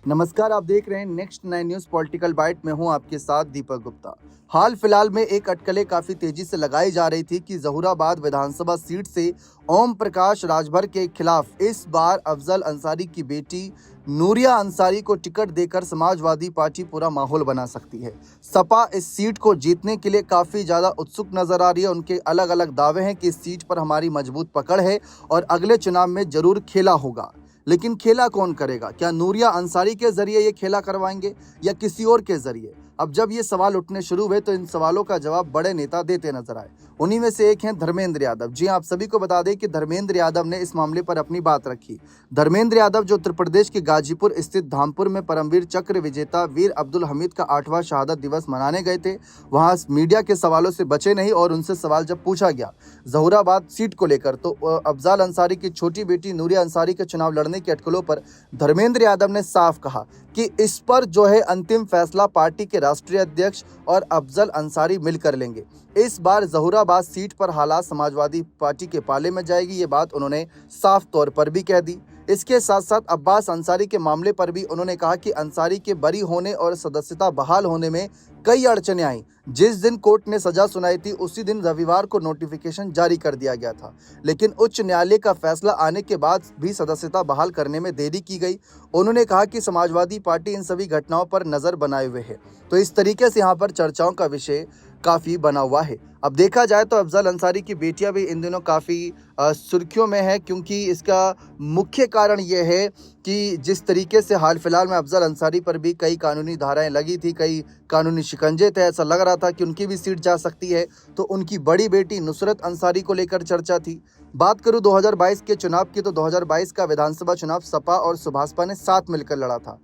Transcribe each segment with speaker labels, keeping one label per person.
Speaker 1: नमस्कार, आप देख रहे हैं नेक्स्ट 9 न्यूज़ पॉलिटिकल बाइट में हूं आपके साथ दीपक गुप्ता। हाल फिलहाल में एक अटकलें काफ़ी तेज़ी से लगाई जा रही थी कि ज़हूराबाद विधानसभा सीट से ओम प्रकाश राजभर के खिलाफ इस बार अफजल अंसारी की बेटी नूरिया अंसारी को टिकट देकर समाजवादी पार्टी पूरा माहौल बना सकती है। सपा इस सीट को जीतने के लिए काफ़ी ज़्यादा उत्सुक नजर आ रही है। उनके अलग अलग दावे हैं कि इस सीट पर हमारी मजबूत पकड़ है और अगले चुनाव में जरूर खेला होगा। लेकिन खेला कौन करेगा? क्या नूरिया अंसारी के जरिए ये खेला करवाएंगे या किसी और के जरिए? अब जब ये सवाल उठने शुरू हुए तो इन सवालों का जवाब बड़े नेता देते नजर आए। उन्हीं में से एक हैं धर्मेंद्र यादव। जी आप सभी को बता दें कि धर्मेंद्र यादव ने इस मामले पर अपनी बात रखी। धर्मेंद्र यादव जो उत्तर प्रदेश के गाजीपुर स्थित धामपुर में परमवीर चक्र विजेता वीर अब्दुल हमीद का 8वां शहादत दिवस मनाने गए थे, वहां मीडिया के सवालों से बचे नहीं और उनसे सवाल जब पूछा गया ज़हूराबाद सीट को लेकर तो अफजल अंसारी की छोटी बेटी नूरिया अंसारी के चुनाव लड़ने की अटकलों पर धर्मेंद्र यादव ने साफ कहा कि इस पर जो है अंतिम फैसला पार्टी के राष्ट्रीय अध्यक्ष और अफजल अंसारी मिलकर लेंगे। इस बार ज़हूराबाद सीट पर हालात समाजवादी पार्टी के पाले में जाएगी, ये बात उन्होंने साफ तौर पर भी कह दी। इसके साथ साथ अब्बास अंसारी के मामले पर भी उन्होंने कहा कि अंसारी के बरी होने और सदस्यता बहाल होने में कई अड़चनें आई। जिस दिन कोर्ट ने सजा सुनाई थी उसी दिन रविवार को नोटिफिकेशन जारी कर दिया गया था, लेकिन उच्च न्यायालय का फैसला आने के बाद भी सदस्यता बहाल करने में देरी की गई। उन्होंने कहा कि समाजवादी पार्टी इन सभी घटनाओं पर नजर बनाए हुए है, तो इस तरीके से यहाँ पर चर्चाओं का विषय काफ़ी बना हुआ है। अब देखा जाए तो अफजल अंसारी की बेटियां भी इन दिनों काफ़ी सुर्खियों में है, क्योंकि इसका मुख्य कारण ये है कि जिस तरीके से हाल फिलहाल में अफजल अंसारी पर भी कई कानूनी धाराएं लगी थी, कई कानूनी शिकंजे थे, ऐसा लग रहा था कि उनकी भी सीट जा सकती है। तो उनकी बड़ी बेटी नुसरत अंसारी को लेकर चर्चा थी। बात करूं 2022 के चुनाव की तो 2022 का विधानसभा चुनाव सपा और सुभाषपा ने साथ मिलकर लड़ा था।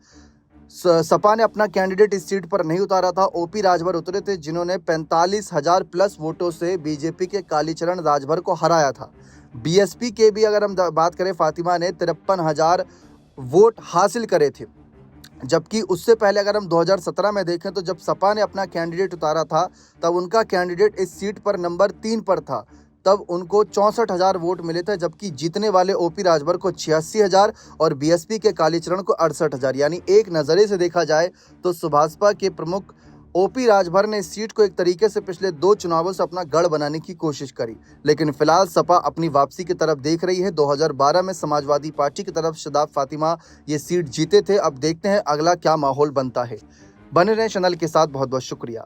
Speaker 1: सपा ने अपना कैंडिडेट इस सीट पर नहीं उतारा था, ओपी राजभर उतरे थे, जिन्होंने 45,000 प्लस वोटों से बीजेपी के कालीचरण राजभर को हराया था। बीएसपी के भी अगर हम बात करें, फातिमा ने 53,000 वोट हासिल करे थे। जबकि उससे पहले अगर हम 2017 में देखें तो जब सपा ने अपना कैंडिडेट उतारा था तब उनका कैंडिडेट इस सीट पर नंबर 3 पर था, तब उनको 64,000 वोट मिले थे, जबकि जीतने वाले ओपी राजभर को 86,000 और बीएसपी के कालीचरण को 68,000। यानी एक नज़रिए से देखा जाए तो सुभाषपा के प्रमुख ओपी राजभर ने इस सीट को एक तरीके से पिछले 2 चुनावों से अपना गढ़ बनाने की कोशिश करी, लेकिन फिलहाल सपा अपनी वापसी की तरफ देख रही है। 2012 में समाजवादी पार्टी की तरफ शदाब फातिमा ये सीट जीते थे। अब देखते हैं अगला क्या माहौल बनता है। बने रहें चैनल के साथ। बहुत बहुत शुक्रिया।